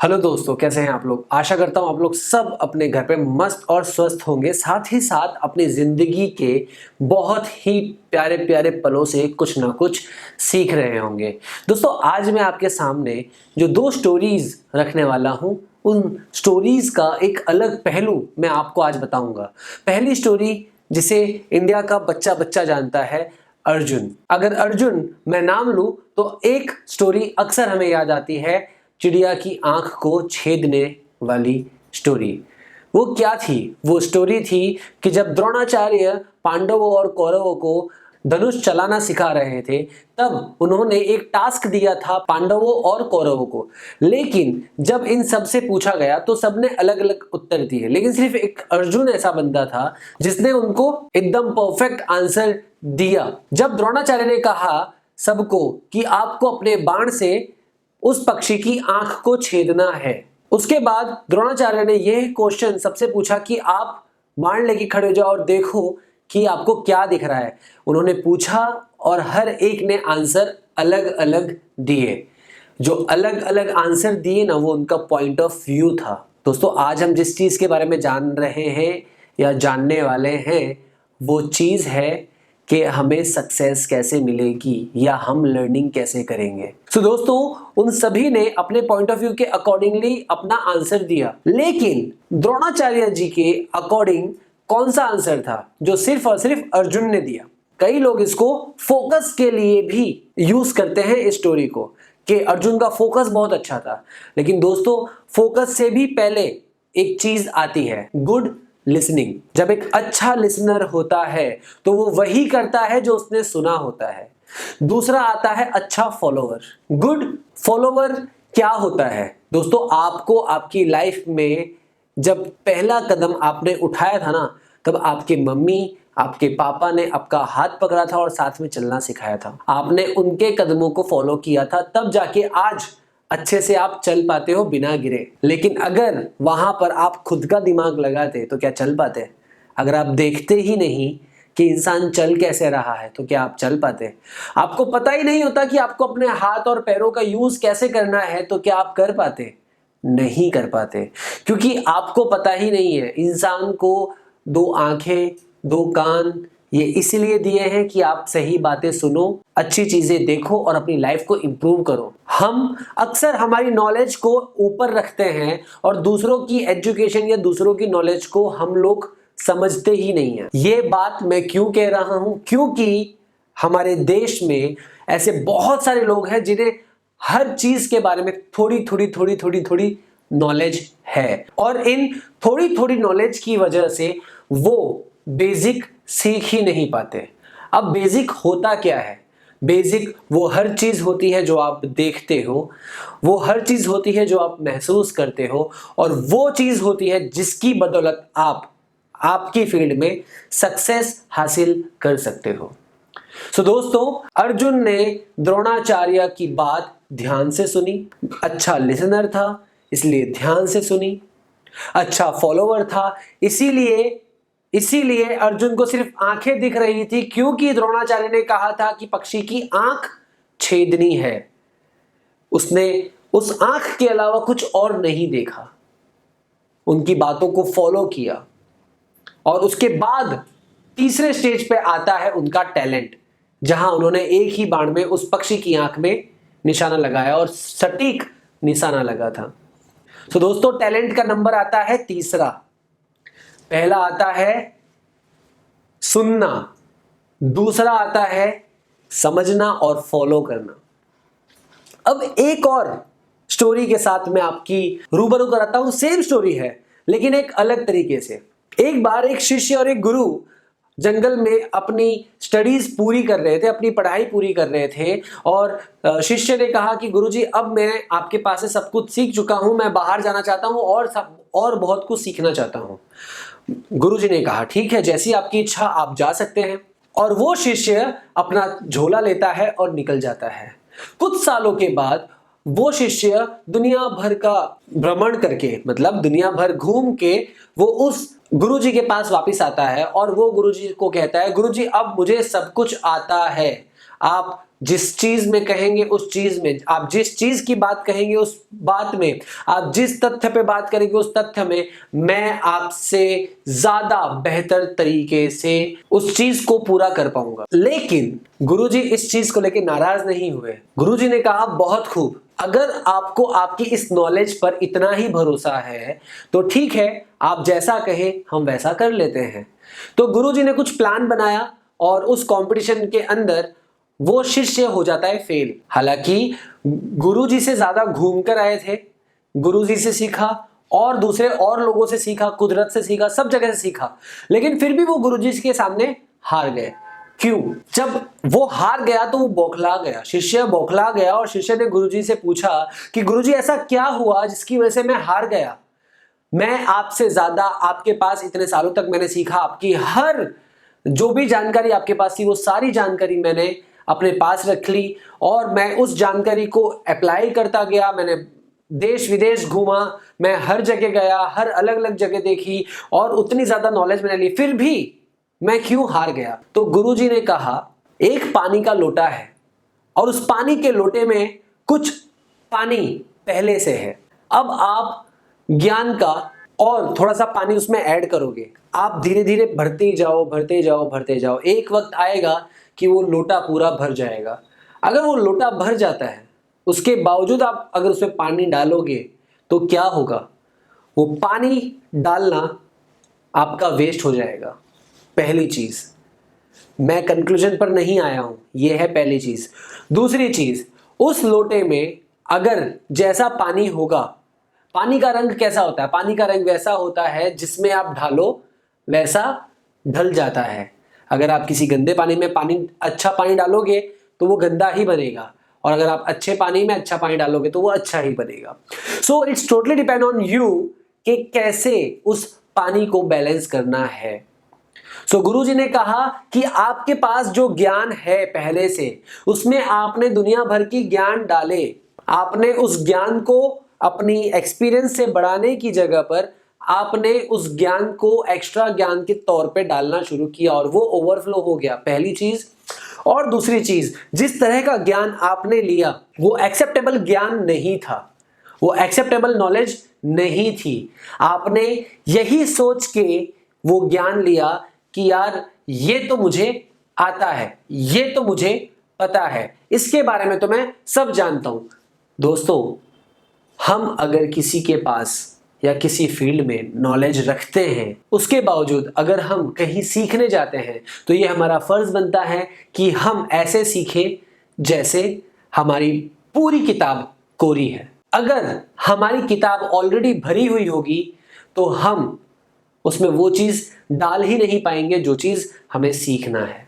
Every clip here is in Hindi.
हेलो दोस्तों, कैसे हैं आप लोग। आशा करता हूं आप लोग सब अपने घर पे मस्त और स्वस्थ होंगे, साथ ही साथ अपनी जिंदगी के बहुत ही प्यारे प्यारे पलों से कुछ ना कुछ सीख रहे होंगे। दोस्तों, आज मैं आपके सामने जो दो स्टोरीज रखने वाला हूं, उन स्टोरीज का एक अलग पहलू मैं आपको आज बताऊंगा। पहली स्टोरी जिसे इंडिया का बच्चा बच्चा जानता है, अर्जुन। अगर अर्जुन मैं नाम लूं तो एक स्टोरी अक्सर हमें याद आती है, चिड़िया की आंख को छेदने वाली स्टोरी। वो क्या थी? वो स्टोरी थी कि जब द्रोणाचार्य पांडवों और कौरवों को धनुष चलाना सिखा रहे थे, तब उन्होंने एक टास्क दिया था पांडवों और कौरवों को। लेकिन जब इन सब से पूछा गया तो सबने अलग अलग उत्तर दिए, लेकिन सिर्फ एक अर्जुन ऐसा बंदा था जिसने उनको एकदम परफेक्ट आंसर दिया। जब द्रोणाचार्य ने कहा सबको कि आपको अपने बाण से उस पक्षी की आंख को छेदना है, उसके बाद द्रोणाचार्य ने यह क्वेश्चन सबसे पूछा कि आप बाण लेके खड़े हो जाओ और देखो कि आपको क्या दिख रहा है। उन्होंने पूछा और हर एक ने आंसर अलग अलग दिए। जो अलग अलग आंसर दिए ना, वो उनका पॉइंट ऑफ व्यू था। दोस्तों, आज हम जिस चीज के बारे में जान रहे हैं या जानने वाले हैं, वो चीज है कि हमें सक्सेस कैसे मिलेगी या हम लर्निंग कैसे करेंगे। दोस्तों, उन सभी ने अपने पॉइंट ऑफ व्यू के अकॉर्डिंगली अपना आंसर दिया, लेकिन द्रोणाचार्य जी के अकॉर्डिंग कौन सा आंसर था जो सिर्फ और सिर्फ अर्जुन ने दिया। कई लोग इसको फोकस के लिए भी यूज करते हैं इस स्टोरी को, कि अर्जुन का फोकस बहुत अच्छा था। लेकिन दोस्तों, फोकस से भी पहले एक चीज आती है, गुड लिसनिंग। जब एक अच्छा लिसनर होता है तो वो वही करता है जो उसने सुना होता है। दूसरा आता है अच्छा फॉलोवर। गुड फॉलोवर क्या होता है दोस्तों? आपको आपकी लाइफ में जब पहला कदम आपने उठाया था ना, तब आपके मम्मी आपके पापा ने आपका हाथ पकड़ा था और साथ में चलना सिखाया था। आपने उनके कदमों को फॉलो किया था, तब जाके आज अच्छे से आप चल पाते हो बिना गिरे। लेकिन अगर वहां पर आप खुद का दिमाग लगाते तो क्या चल पाते? अगर आप देखते ही नहीं कि इंसान चल कैसे रहा है तो क्या आप चल पाते? आपको पता ही नहीं होता कि आपको अपने हाथ और पैरों का यूज कैसे करना है तो क्या आप कर पाते? नहीं कर पाते, क्योंकि आपको पता ही नहीं है। इंसान को दो आंखें, दो कान ये इसलिए दिए हैं कि आप सही बातें सुनो, अच्छी चीजें देखो और अपनी लाइफ को इंप्रूव करो। हम अक्सर हमारी नॉलेज को ऊपर रखते हैं और दूसरों की एजुकेशन या दूसरों की नॉलेज को हम लोग समझते ही नहीं है। ये बात मैं क्यों कह रहा हूं? क्योंकि हमारे देश में ऐसे बहुत सारे लोग हैं जिन्हें हर चीज के बारे में थोड़ी नॉलेज है, और इन थोड़ी थोड़ी नॉलेज की वजह से वो बेसिक सीख ही नहीं पाते। अब बेसिक होता क्या है? बेसिक वो हर चीज होती है जो आप देखते हो, वो हर चीज होती है जो आप महसूस करते हो, और वो चीज होती है जिसकी बदौलत आप आपकी फील्ड में सक्सेस हासिल कर सकते हो। दोस्तों, अर्जुन ने द्रोणाचार्य की बात ध्यान से सुनी। अच्छा लिसनर था इसलिए ध्यान से सुनी। अच्छा फॉलोवर था, इसीलिए अर्जुन को सिर्फ आंखें दिख रही थी, क्योंकि द्रोणाचार्य ने कहा था कि पक्षी की आंख छेदनी है। उसने उस आंख के अलावा कुछ और नहीं देखा, उनकी बातों को फॉलो किया। और उसके बाद तीसरे स्टेज पे आता है उनका टैलेंट, जहां उन्होंने एक ही बाण में उस पक्षी की आंख में निशाना लगाया और सटीक निशाना लगा था। दोस्तों, टैलेंट का नंबर आता है तीसरा। पहला आता है सुनना, दूसरा आता है समझना और फॉलो करना। अब एक और स्टोरी के साथ मैं आपकी रूबरू कराता हूं। सेम स्टोरी है लेकिन एक अलग तरीके से। एक बार एक शिष्य और एक गुरु जंगल में अपनी स्टडीज पूरी कर रहे थे, अपनी पढ़ाई पूरी कर रहे थे, और शिष्य ने कहा कि गुरुजी, अब मैं आपके पास से सब कुछ सीख चुका हूं, मैं बाहर जाना चाहता हूं और बहुत कुछ सीखना चाहता हूं। गुरुजी ने कहा ठीक है, जैसी आपकी इच्छा, आप जा सकते हैं। और वो शिष्य अपना झोला लेता है और निकल जाता है। कुछ सालों के बाद वो शिष्य दुनिया भर का भ्रमण करके, मतलब दुनिया भर घूम के, वो उस गुरुजी के पास वापस आता है और वो गुरुजी को कहता है, गुरुजी अब मुझे सब कुछ आता है, आप जिस चीज में कहेंगे उस चीज में, आप जिस चीज की बात कहेंगे उस बात में, आप जिस तथ्य पे बात करेंगे उस तथ्य में मैं आपसे ज्यादा बेहतर तरीके से उस चीज को पूरा कर पाऊंगा। लेकिन गुरुजी इस चीज को लेकर नाराज नहीं हुए। गुरुजी ने कहा बहुत खूब, अगर आपको आपकी इस नॉलेज पर इतना ही भरोसा है तो ठीक है, आप जैसा कहें हम वैसा कर लेते हैं। तो गुरुजी ने कुछ प्लान बनाया और उस कंपटीशन के अंदर वो शिष्य हो जाता है फेल। हालांकि गुरुजी से ज्यादा घूमकर आए थे, गुरुजी से सीखा और दूसरे और लोगों से सीखा, कुदरत से सीखा, सब जगह से सीखा, लेकिन फिर भी वो गुरुजी के सामने हार गए। क्यों? जब वो हार गया तो वो बौखला गया, शिष्य बौखला गया और शिष्य ने गुरुजी से पूछा कि गुरुजी ऐसा क्या हुआ जिसकी वजह से मैं हार गया? मैं आपसे ज्यादा, आपके पास इतने सालों तक मैंने सीखा, आपकी हर जो भी जानकारी आपके पास थी वो सारी जानकारी मैंने अपने पास रख ली और मैं उस जानकारी को अप्लाई करता गया। मैंने देश विदेश घूमा, मैं हर जगह गया, हर अलग अलग जगह देखी और उतनी ज्यादा नॉलेज मैंने ली, फिर भी मैं क्यों हार गया? तो गुरुजी ने कहा एक पानी का लोटा है और उस पानी के लोटे में कुछ पानी पहले से है। अब आप ज्ञान का और थोड़ा सा पानी उसमें ऐड करोगे, आप धीरे धीरे भरते जाओ, भरते जाओ, भरते जाओ, एक वक्त आएगा कि वो लोटा पूरा भर जाएगा। अगर वो लोटा भर जाता है उसके बावजूद आप अगर उसमें पानी डालोगे तो क्या होगा? वो पानी डालना आपका वेस्ट हो जाएगा। पहली चीज, मैं कंक्लूजन पर नहीं आया हूं, यह है पहली चीज। दूसरी चीज, उस लोटे में अगर जैसा पानी होगा, पानी का रंग कैसा होता है? पानी का रंग वैसा होता है जिसमें आप ढालो वैसा ढल जाता है। अगर आप किसी गंदे पानी में अच्छा पानी डालोगे तो वो गंदा ही बनेगा और अगर आप अच्छे पानी में अच्छा पानी डालोगे तो वो अच्छा ही बनेगा। So it's totally depend on you कि कैसे उस पानी को बैलेंस करना है। सो गुरुजी ने कहा कि आपके पास जो ज्ञान है पहले से, उसमें आपने दुनिया भर की ज्ञान डाले, आपने उस ज्ञान को अपनी एक्सपीरियंस से बढ़ाने की जगह पर आपने उस ज्ञान को एक्स्ट्रा ज्ञान के तौर पे डालना शुरू किया और वो ओवरफ्लो हो गया, पहली चीज। और दूसरी चीज, जिस तरह का ज्ञान आपने लिया वो एक्सेप्टेबल ज्ञान नहीं था, वो एक्सेप्टेबल नॉलेज नहीं थी। आपने यही सोच के वो ज्ञान लिया कि यार ये तो मुझे आता है, ये तो मुझे पता है, इसके बारे में तो मैं सब जानता हूं। दोस्तों, हम अगर किसी के पास या किसी फील्ड में नॉलेज रखते हैं, उसके बावजूद अगर हम कहीं सीखने जाते हैं तो ये हमारा फर्ज बनता है कि हम ऐसे सीखें जैसे हमारी पूरी किताब कोरी है। अगर हमारी किताब ऑलरेडी भरी हुई होगी तो हम उसमें वो चीज डाल ही नहीं पाएंगे जो चीज हमें सीखना है।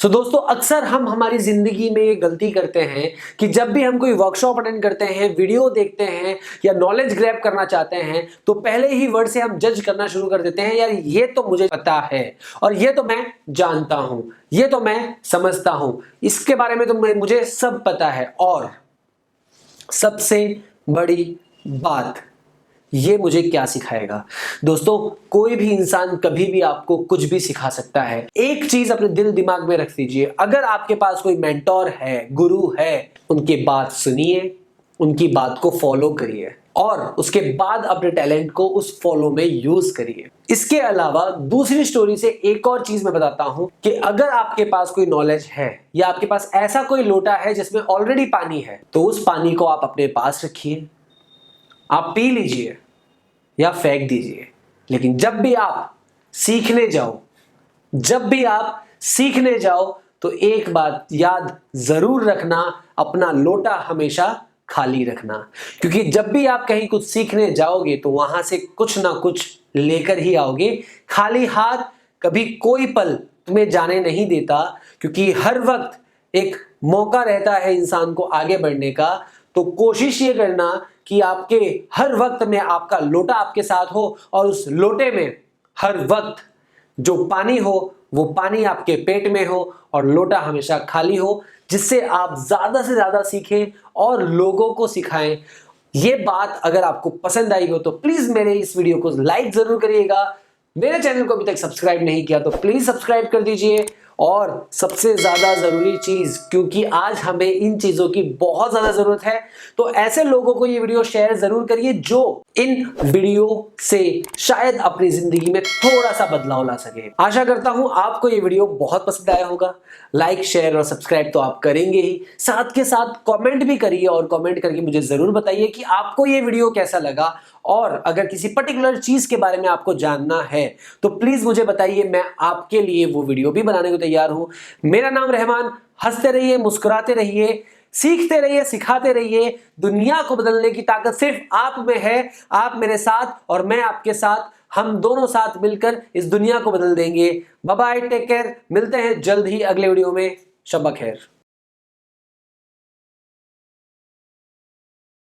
सो दोस्तों, अक्सर हम हमारी जिंदगी में ये गलती करते हैं कि जब भी हम कोई वर्कशॉप अटेंड करते हैं, वीडियो देखते हैं या नॉलेज ग्रैब करना चाहते हैं तो पहले ही वर्ड से हम जज करना शुरू कर देते हैं, यार ये तो मुझे पता है और ये तो मैं जानता हूं, ये तो मैं समझता हूं, इसके बारे में तो मुझे सब पता है। और सबसे बड़ी बात, ये मुझे क्या सिखाएगा? दोस्तों, कोई भी इंसान कभी भी आपको कुछ भी सिखा सकता है। एक चीज अपने दिल दिमाग में रख दीजिए, अगर आपके पास कोई मेंटोर है, गुरु है, उनकी बात सुनिए, उनकी बात को फॉलो करिए और उसके बाद अपने टैलेंट को उस फॉलो में यूज करिए। इसके अलावा दूसरी स्टोरी से एक और चीज मैं बताता हूं कि अगर आपके पास कोई नॉलेज है या आपके पास ऐसा कोई लोटा है जिसमें ऑलरेडी पानी है तो उस पानी को आप अपने पास रखिए, आप पी लीजिए या फेंक दीजिए। लेकिन जब भी आप सीखने जाओ तो एक बात याद जरूर रखना, अपना लोटा हमेशा खाली रखना, क्योंकि जब भी आप कहीं कुछ सीखने जाओगे तो वहां से कुछ ना कुछ लेकर ही आओगे। खाली हाथ कभी कोई पल तुम्हें जाने नहीं देता, क्योंकि हर वक्त एक मौका रहता है इंसान को आगे बढ़ने का। तो कोशिश ये करना कि आपके हर वक्त में आपका लोटा आपके साथ हो और उस लोटे में हर वक्त जो पानी हो वो पानी आपके पेट में हो और लोटा हमेशा खाली हो, जिससे आप ज्यादा से ज्यादा सीखें और लोगों को सिखाएं। ये बात अगर आपको पसंद आई हो तो प्लीज मेरे इस वीडियो को लाइक जरूर करिएगा। मेरे चैनल को अभी तक सब्सक्राइब नहीं किया तो प्लीज सब्सक्राइब कर दीजिए और सबसे ज्यादा जरूरी चीज, क्योंकि आज हमें इन चीजों की बहुत ज्यादा जरूरत है, तो ऐसे लोगों को ये वीडियो शेयर जरूर करिए जो इन वीडियो से शायद अपनी जिंदगी में थोड़ा सा बदलाव ला सके। आशा करता हूं आपको ये वीडियो बहुत पसंद आया होगा। लाइक, शेयर और सब्सक्राइब तो आप करेंगे ही, साथ के साथ कमेंट भी करिए और कमेंट करके मुझे जरूर बताइए कि आपको ये वीडियो कैसा लगा। और अगर किसी पर्टिकुलर चीज के बारे में आपको जानना है तो प्लीज मुझे बताइए, मैं आपके लिए वो वीडियो भी बनाने को तैयार हूं। मेरा नाम रहमान। हंसते रहिए, मुस्कुराते रहिए, सीखते रहिए, सिखाते रहिए। दुनिया को बदलने की ताकत सिर्फ आप में है। आप मेरे साथ और मैं आपके साथ, हम दोनों साथ मिलकर इस दुनिया को बदल देंगे। Bye bye, take care. मिलते हैं जल्द ही अगले वीडियो में। शब्बा खैर।